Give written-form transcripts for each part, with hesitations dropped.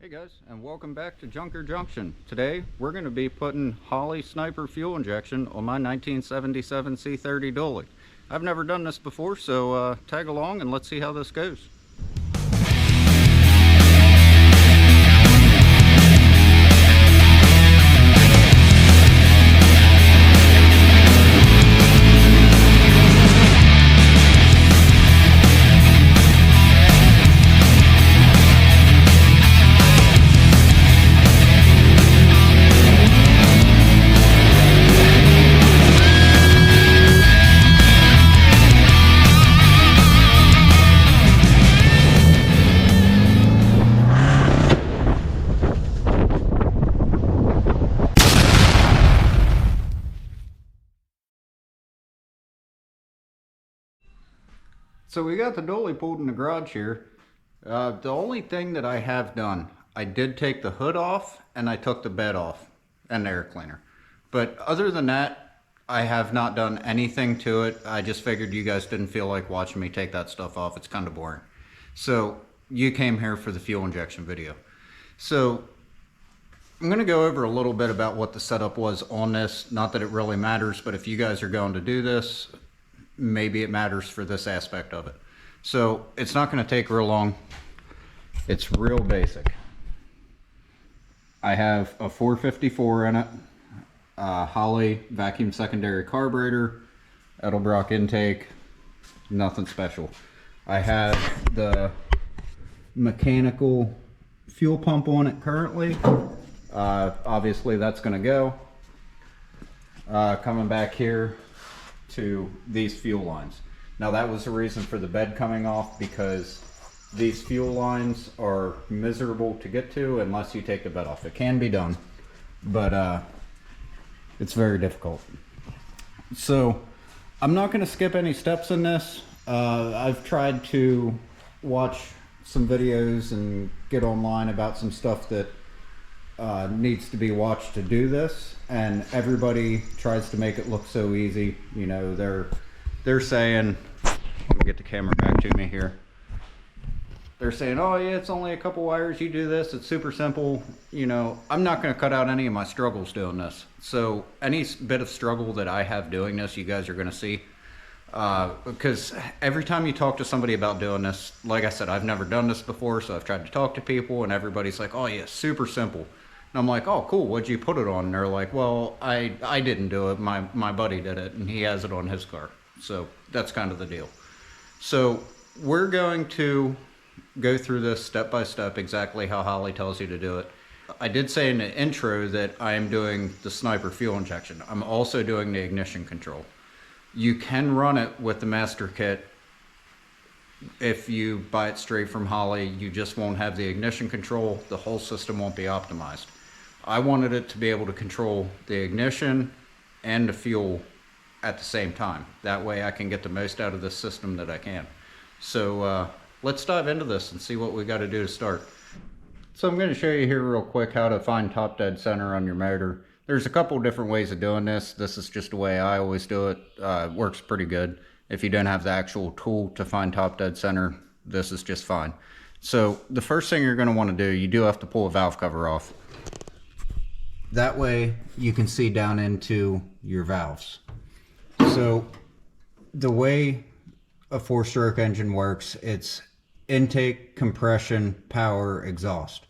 Hey guys, and welcome back to Junker Junction. Today we're going to be putting Holley Sniper fuel injection on my 1977 C30 dually. I've never done this before, so tag along and let's see how this goes. So we got the dually pulled in the garage here. The only thing that I have done, I did take the hood off and I took the bed off and the air cleaner. But other than that, I have not done anything to it. I just figured you guys didn't feel like watching me take that stuff off. It's kind of boring. So you came here for the fuel injection video. So I'm going to go over a little bit about what the setup was on this. Not that it really matters, but if you guys are going to do this, maybe it matters for this aspect of it. So it's not going to take real long. It's real basic. I have a 454 in it, Holley vacuum secondary carburetor, Edelbrock intake, nothing special. I have the mechanical fuel pump on it currently. Obviously that's going to go. Coming back here to these fuel lines. Now that was the reason for the bed coming off, because these fuel lines are miserable to get to unless you take the bed off. It can be done, but it's very difficult. So I'm not going to skip any steps in this. I've tried to watch some videos and get online about some stuff that needs to be watched to do this, and everybody tries to make it look so easy. You know, they're saying, let me get the camera back to me here. They're saying, oh yeah, it's only a couple wires, you do this, it's super simple. You know, I'm not going to cut out any of my struggles doing this. So any bit of struggle that I have doing this, you guys are going to see. Because every time you talk to somebody about doing this, like I said, I've never done this before, so I've tried to talk to people and everybody's like, oh yeah, super simple. And I'm like, oh cool, what'd you put it on? And they're like, well, I didn't do it, my buddy did it and he has it on his car. So that's kind of the deal. So we're going to go through this step by step, exactly how Holley tells you to do it. I did say in the intro that I am doing the Sniper fuel injection. I'm also doing the ignition control. You can run it with the master kit. If you buy it straight from Holley, you just won't have the ignition control. The whole system won't be optimized. I wanted it to be able to control the ignition and the fuel at the same time. That way I can get the most out of this system that I can. So let's dive into this and see what we got to do to start. So I'm going to show you here real quick how to find top dead center on your motor. There's a couple different ways of doing this. This is just the way I always do it. It works pretty good. If you don't have the actual tool to find top dead center, this is just fine. So the first thing you're going to want to do, you do have to pull a valve cover off. That way you can see down into your valves. So the way a 4-stroke engine works, it's intake, compression, power, exhaust.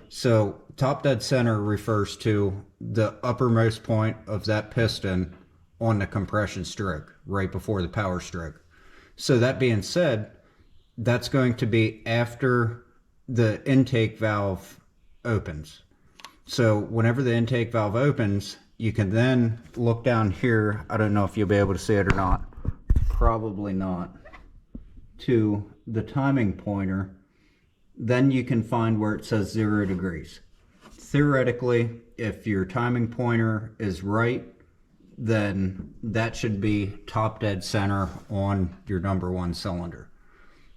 So top dead center refers to the uppermost point of that piston on the compression stroke, right before the power stroke. So that being said, that's going to be after the intake valve opens. So whenever the intake valve opens, you can then look down here. I don't know if you'll be able to see it or not. Probably not. To the timing pointer, then you can find where it says 0 degrees. Theoretically, if your timing pointer is right, then that should be top dead center on your number 1 cylinder.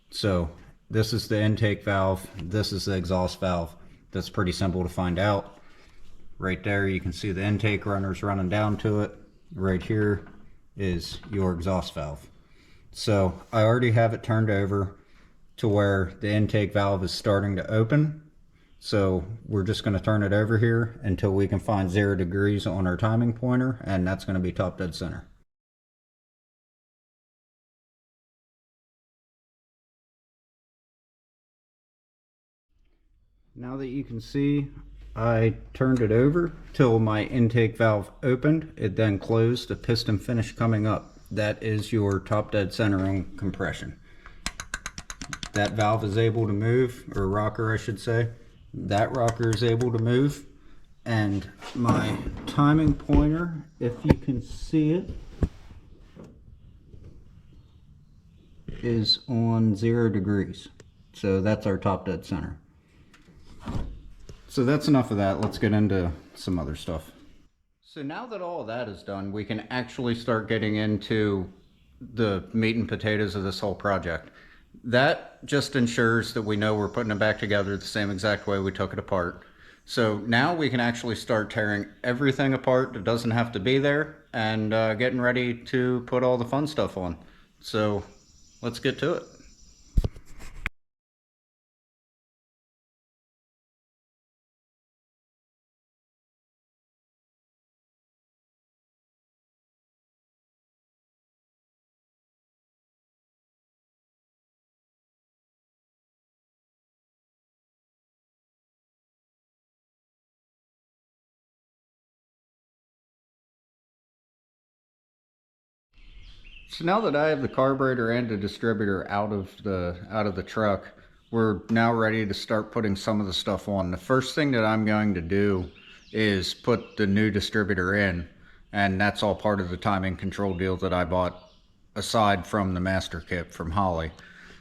So this is the intake valve, this is the exhaust valve. That's pretty simple to find out. Right there you can see the intake runners running down to it. Right here is your exhaust valve. So I already have it turned over to where the intake valve is starting to open. So we're just going to turn it over here until we can find 0 degrees on our timing pointer, and that's going to be top dead center. Now that you can see, I turned it over till my intake valve opened. It then closed, the piston finish coming up. That is your top dead center on compression. That valve is able to move, or rocker I should say. That rocker is able to move, and my timing pointer, if you can see it, is on 0 degrees. So that's our top dead center. So that's enough of that. Let's get into some other stuff. So now that all of that is done, we can actually start getting into the meat and potatoes of this whole project. That just ensures that we know we're putting it back together the same exact way we took it apart. So now we can actually start tearing everything apart that doesn't have to be there, and getting ready to put all the fun stuff on. So let's get to it. So now that I have the carburetor and the distributor out of the truck, we're now ready to start putting some of the stuff on. The first thing that I'm going to do is put the new distributor in, and that's all part of the timing control deal that I bought aside from the master kit from Holley.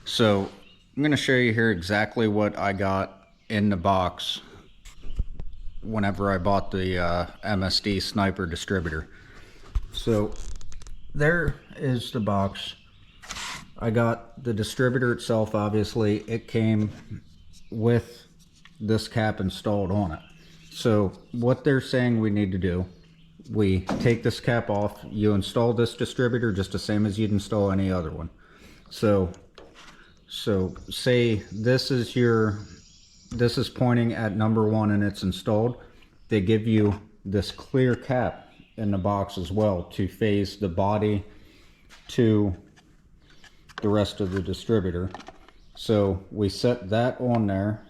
So I'm going to show you here exactly what I got in the box whenever I bought the MSD Sniper distributor. So there is the box. I got the distributor itself. Obviously it came with this cap installed on it. So what they're saying we need to do, we take this cap off, you install this distributor just the same as you'd install any other one. So say this is pointing at number 1 and it's installed. They give you this clear cap in the box as well to phase the body to the rest of the distributor. So we set that on there,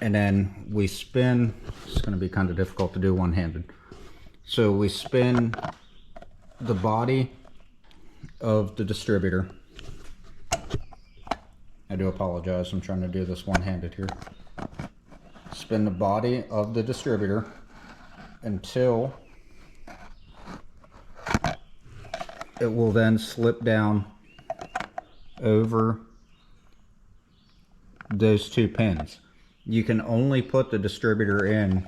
and then we spin. It's going to be kind of difficult to do one-handed. So we spin the body of the distributor. I do apologize, I'm trying to do this one-handed here. Spin the body of the distributor until it will then slip down over those 2 pins. You can only put the distributor in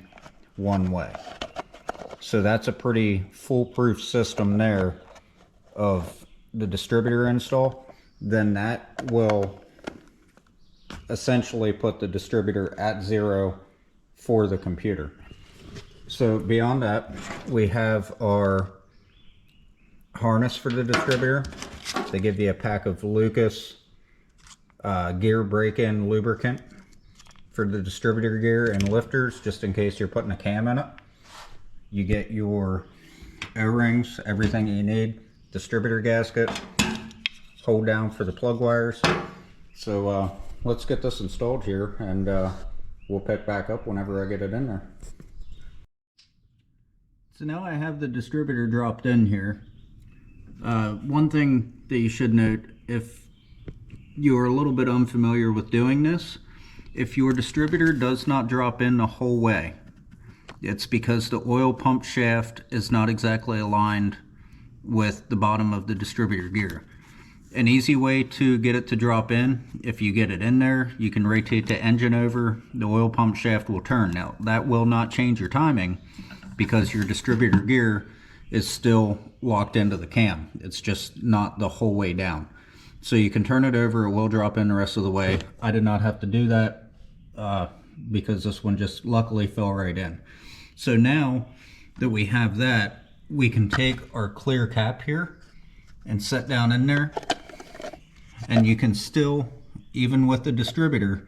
one way. So that's a pretty foolproof system there of the distributor install. Then that will essentially put the distributor at 0 for the computer. So beyond that, we have our harness for the distributor. They give you a pack of Lucas gear break-in lubricant for the distributor gear and lifters, just in case you're putting a cam in it. You get your O-rings, everything you need, distributor gasket, hold down for the plug wires. So let's get this installed here, and we'll pick back up whenever I get it in there. So now I have the distributor dropped in here. One thing that you should note, if you're a little bit unfamiliar with doing this, if your distributor does not drop in the whole way, it's because the oil pump shaft is not exactly aligned with the bottom of the distributor gear. An easy way to get it to drop in, if you get it in there, you can rotate the engine over, the oil pump shaft will turn. Now that will not change your timing because your distributor gear is still locked into the cam. It's just not the whole way down. So you can turn it over, it will drop in the rest of the way. I did not have to do that because this one just luckily fell right in. So now that we have that, we can take our clear cap here and set down in there, and you can still, even with the distributor,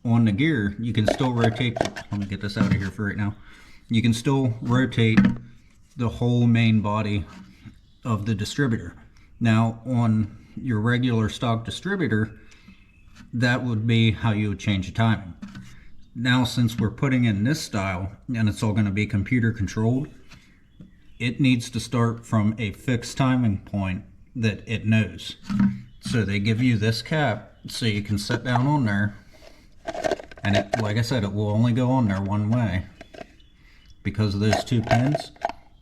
on the gear, you can still rotate. Let me get this out of here for right now. You can still rotate the whole main body of the distributor. Now, on your regular stock distributor, that would be how you would change the timing. Now, since we're putting in this style and it's all going to be computer controlled, it needs to start from a fixed timing point that it knows. So they give you this cap so you can sit down on there, and it, like I said, it will only go on there one way. Because of those 2 pins,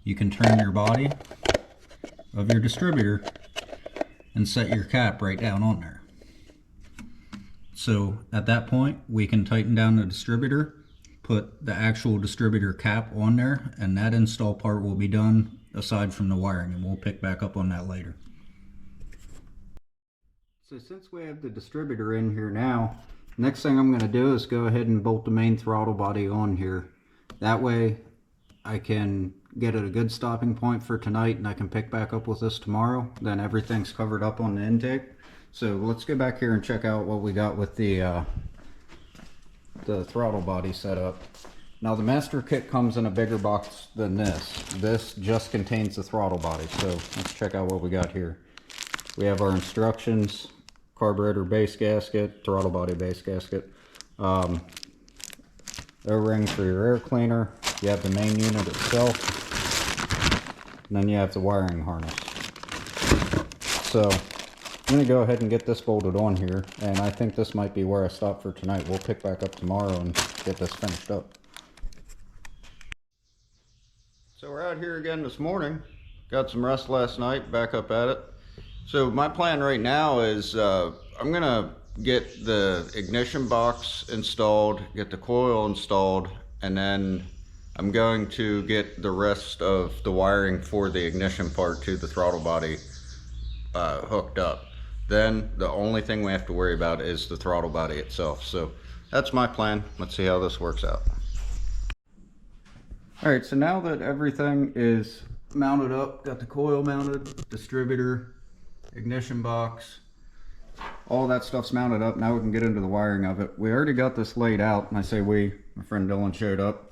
you can turn your body of your distributor and set your cap right down on there. So at that point, we can tighten down the distributor, put the actual distributor cap on there, and that install part will be done aside from the wiring, and we'll pick back up on that later. So since we have the distributor in here now, next thing I'm going to do is go ahead and bolt the main throttle body on here. That way I can get at a good stopping point for tonight and I can pick back up with this tomorrow. Then everything's covered up on the intake. So let's go back here and check out what we got with the throttle body set up. Now the master kit comes in a bigger box than this. This just contains the throttle body. So let's check out what we got here. We have our instructions, carburetor base gasket, throttle body base gasket, O-ring for your air cleaner. You have the main unit itself, and then you have the wiring harness. So I'm going to go ahead and get this bolted on here, and I think this might be where I stop for tonight. We'll pick back up tomorrow and get this finished up. So we're out here again this morning. Got some rest last night, back up at it. So my plan right now is I'm going to get the ignition box installed, get the coil installed, and then I'm going to get the rest of the wiring for the ignition part to the throttle body hooked up. Then the only thing we have to worry about is the throttle body itself. So that's my plan. Let's see how this works out. All right, so now that everything is mounted up, got the coil mounted, distributor, ignition box, all that stuff's mounted up. Now we can get into the wiring of it. We already got this laid out, and I say we, my friend Dylan showed up.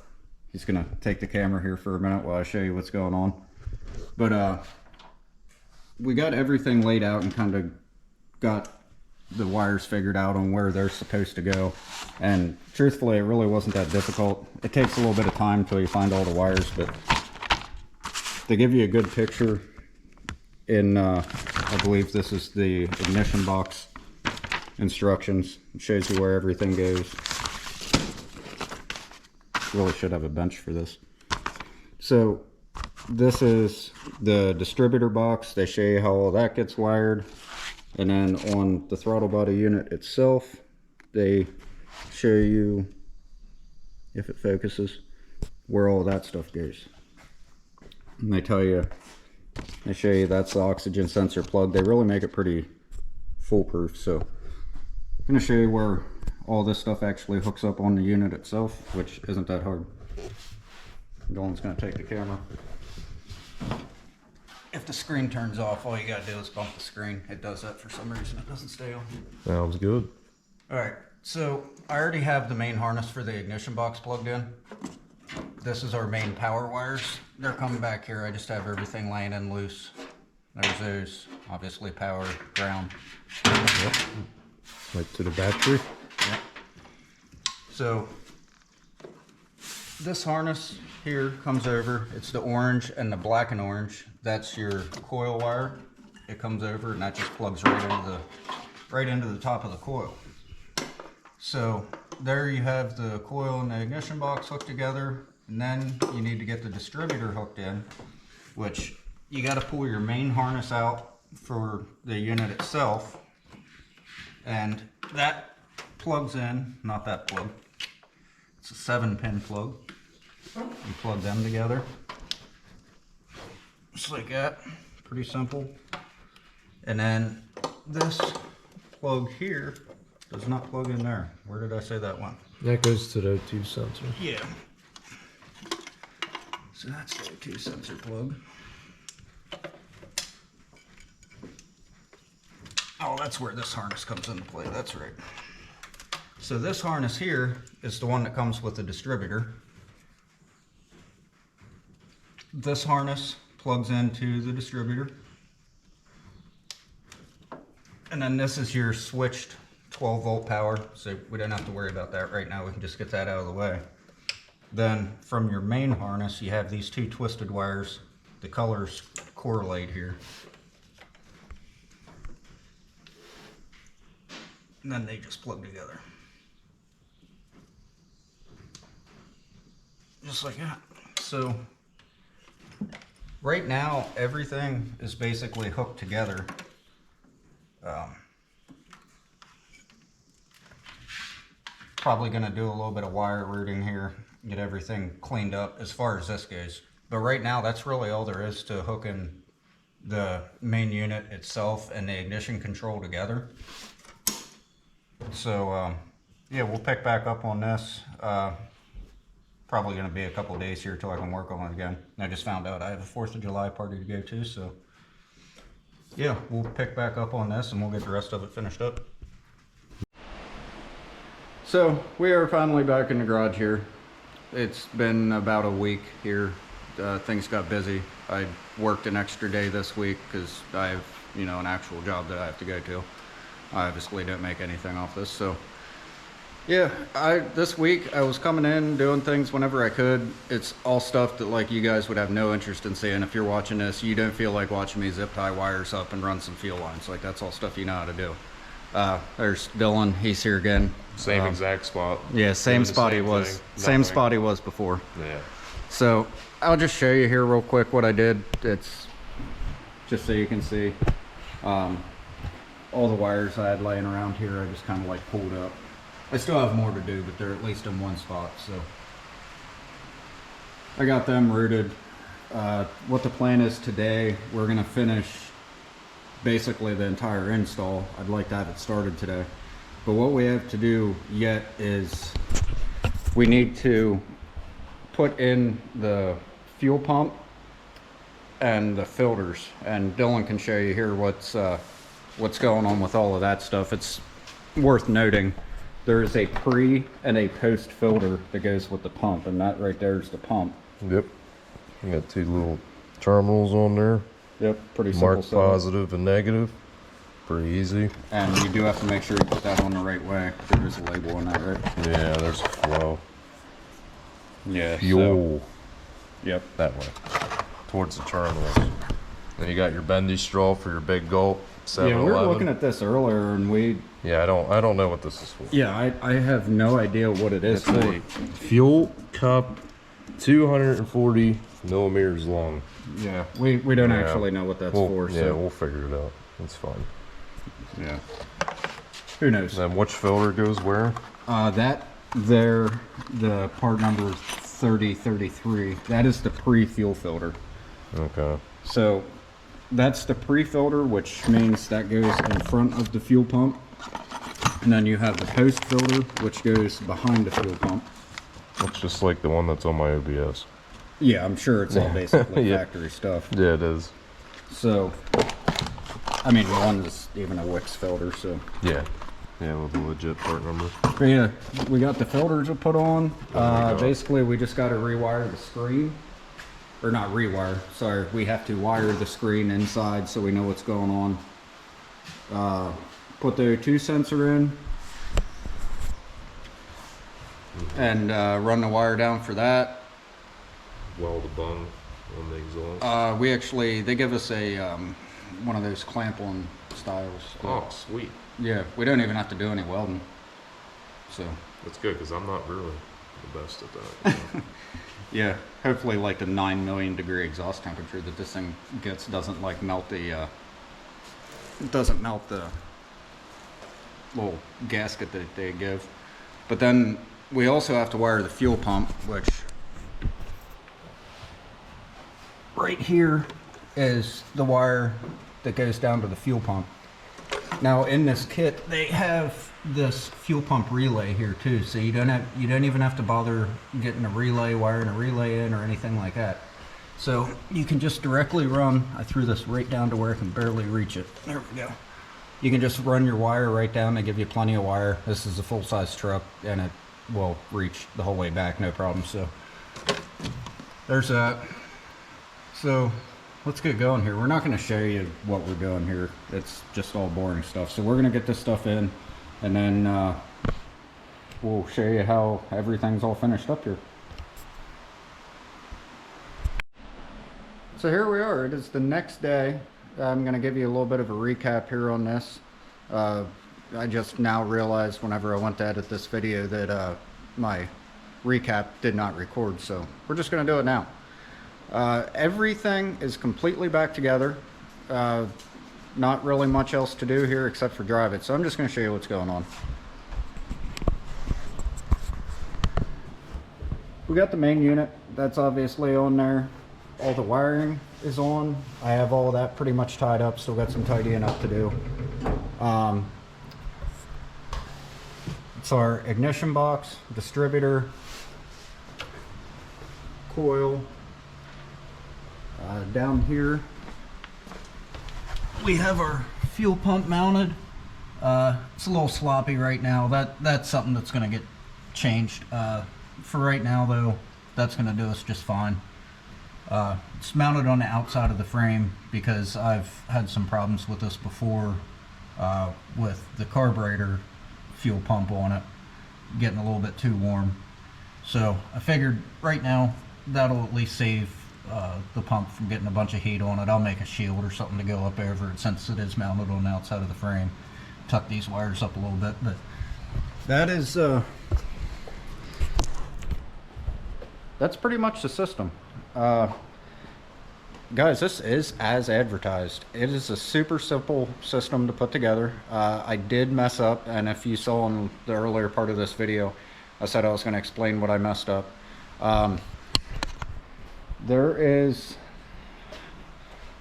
He's gonna take the camera here for a minute while I show you what's going on. But we got everything laid out and kind of got the wires figured out on where they're supposed to go. And truthfully, it really wasn't that difficult. It takes a little bit of time until you find all the wires, but to give you a good picture, in I believe this is the ignition box instructions. It shows you where everything goes. Really should have a bench for this. So this is the distributor box. They show you how all that gets wired, and then on the throttle body unit itself, they show you, if it focuses, where all that stuff goes. And they tell you, they show you that's the oxygen sensor plug. They really make it pretty foolproof. So I'm going to show you where all this stuff actually hooks up on the unit itself, which isn't that hard. Dylan's going to take the camera. If the screen turns off, all you got to do is bump the screen. It does that for some reason. It doesn't stay on. Sounds good. All right, so I already have the main harness for the ignition box plugged in. This is our main power wires. They're coming back here. I just have everything laying in loose. There's those, obviously power, ground. Yep. Right to the battery. Yep. So this harness here comes over. It's the orange and the black and orange. That's your coil wire. It comes over and that just plugs right into the top of the coil. So there you have the coil and the ignition box hooked together, and then you need to get the distributor hooked in, which you got to pull your main harness out for the unit itself, and that plugs in, not that plug, it's a 7-pin plug. You plug them together just like that, pretty simple. And then this plug here does not plug in there. Where did I say that one? That goes to the O2 sensor. Yeah. So that's the O2 sensor plug. Oh, that's where this harness comes into play. That's right. So this harness here is the one that comes with the distributor. This harness plugs into the distributor. And then this is your switched 12 volt power, so we don't have to worry about that right now. We can just get that out of the way. Then from your main harness, you have these two twisted wires. The colors correlate here. And then they just plug together. Just like that. So right now, everything is basically hooked together. Probably going to do a little bit of wire routing here, get everything cleaned up as far as this goes. But right now, that's really all there is to hooking the main unit itself and the ignition control together. So yeah, we'll pick back up on this. Probably going to be a couple days here till I can work on it again. I just found out I have a 4th of July party to go to, so yeah, we'll pick back up on this and we'll get the rest of it finished up. So we are finally back in the garage here. It's been about a week here. Things got busy. I worked an extra day this week because I have, you know, an actual job that I have to go to. I obviously don't make anything off this, so yeah, this week I was coming in doing things whenever I could. It's all stuff that like you guys would have no interest in seeing. If you're watching this, you don't feel like watching me zip tie wires up and run some fuel lines. Like that's all stuff you know how to do. There's Dylan, he's here again. Same exact spot. Yeah, same spot he was. Same spot he was before. Yeah. So I'll just show you here real quick what I did. It's just so you can see all the wires I had laying around here. I just kind of like pulled up. I still have more to do, but they're at least in one spot. So I got them routed. What the plan is today, we're gonna finish basically the entire install. I'd like to have it started today. But what we have to do yet is we need to put in the fuel pump and the filters. And Dylan can show you here what's going on with all of that stuff. It's worth noting there is a pre and a post filter that goes with the pump, and that right there is the pump. Yep. You got 2 little terminals on there. Yep, pretty simple. Marked positive and negative. Pretty easy. And you do have to make sure you put that on the right way. There is a label on that, right? Yeah, there's a flow. Yeah. Fuel. So, yep. That way. Towards the terminals. Then you got your bendy straw for your big gulp. 7-Eleven. Yeah, we were looking at this earlier, and we. Yeah, I don't know what this is for. Yeah, I have no idea what it is It's a fuel cup, 240 millimeters long. Yeah, we don't actually know what that's for. Yeah, so. we'll figure it out. It's fine. Yeah. Who knows? Then which filter goes where? That there, the part number is 3033. That is the pre-fuel filter. Okay. So that's the pre-filter, which means that goes in front of the fuel pump. And then you have the post filter, which goes behind the fuel pump. Looks just like the one that's on my OBS. Yeah, I'm sure it's all basically Yeah. factory stuff. Yeah, it is. So, I mean, one is even a Wix filter, so. Yeah. Yeah, with the legit part number. But yeah, we got the filters to put on. Basically, we just got to rewire the screen. Or not rewire, sorry. We have to wire the screen inside so we know what's going on. Put the O2 sensor in. And run the wire down for that. Weld the bung on the exhaust. We actually, they give us a one of those clamp-on styles. Oh, sweet. Yeah, we don't even have to do any welding. So. That's good, because I'm not really the best at that. You know? Yeah, hopefully like the 9 million degree exhaust temperature that this thing gets doesn't like melt the little gasket that they give. But then we also have to wire the fuel pump, which right here is the wire that goes down to the fuel pump. Now in this kit they have this fuel pump relay here too, so you don't even have to bother getting a relay, wiring a relay in or anything like that. So you can just directly run. I threw this right down to where I can barely reach it. There we go. You can just run your wire right down. They give you plenty of wire. This is a full-size truck, and it will reach the whole way back, no problem. So there's that. So let's get going here. We're not going to show you what we're doing here. It's just all boring stuff. So we're going to get this stuff in, and then we'll show you how everything's all finished up here. So here we are. It is the next day. I'm going to give you a little bit of a recap here on this. I just now realized whenever I went to edit this video that my recap did not record, so we're just going to do it now. Everything is completely back together. Not really much else to do here except for drive it, so I'm just going to show you what's going on. We got the main unit. That's obviously on there. All the wiring is on. I have all that pretty much tied up. Still got some tidying up to do. It's our ignition box, distributor, coil. Down here we have our fuel pump mounted. It's a little sloppy right now. That's something that's going to get changed. For right now though, that's going to do us just fine. It's mounted on the outside of the frame because I've had some problems with this before, with the carburetor fuel pump on it getting a little bit too warm. So I figured right now that'll at least save the pump from getting a bunch of heat on it. I'll make a shield or something to go up over it since it is mounted on the outside of the frame. Tuck these wires up a little bit, but that is that's pretty much the system. Guys, this is as advertised. It is a super simple system to put together. I did mess up, and if you saw in the earlier part of this video, I said I was going to explain what I messed up. There is,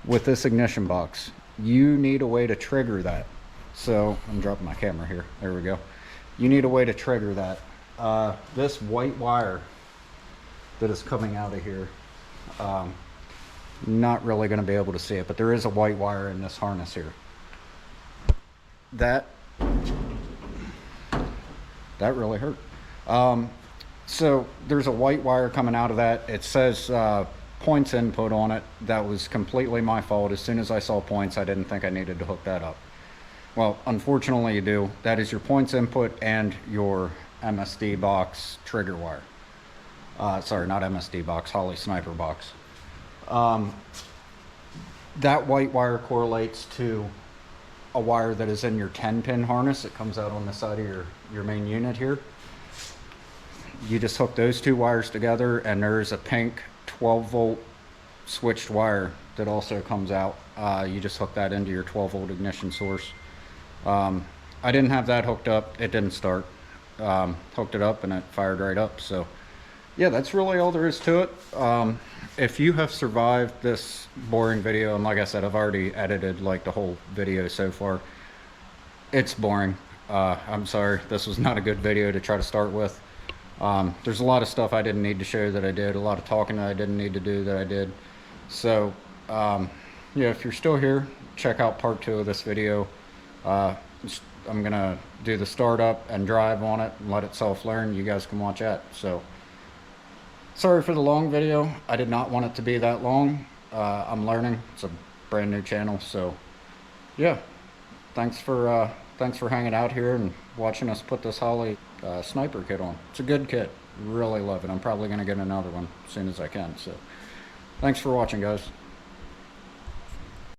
with this ignition box, you need a way to trigger that. So I'm dropping my camera here. There we go. You need a way to trigger that. This white wire that is coming out of here, not really going to be able to see it, but there is a white wire in this harness here. That really hurt. So there's a white wire coming out of that. It says points input on it. That was completely my fault. As soon as I saw points, I didn't think I needed to hook that up. Well, unfortunately you do. That is your points input and your MSD box trigger wire. Sorry, not MSD box, Holley Sniper box. That white wire correlates to a wire that is in your 10-pin harness. It comes out on the side of your main unit here. You just hook those two wires together, and there's a pink 12-volt switched wire that also comes out. You just hook that into your 12-volt ignition source. I didn't have that hooked up. It didn't start. Hooked it up and it fired right up. So yeah, that's really all there is to it. If you have survived this boring video, and like I said, I've already edited like the whole video so far, it's boring. I'm sorry, this was not a good video to try to start with. There's a lot of stuff I didn't need to show that I did, a lot of talking that I didn't need to do that I did. So yeah, if you're still here, check out part 2 of this video. I'm gonna do the startup and drive on it and let it self-learn. You guys can watch that. So sorry for the long video. I did not want it to be that long. I'm learning. It's a brand new channel, so yeah. Thanks for hanging out here and watching us put this Holley Sniper kit on. It's a good kit. Really love it. I'm probably gonna get another one as soon as I can. So thanks for watching, guys.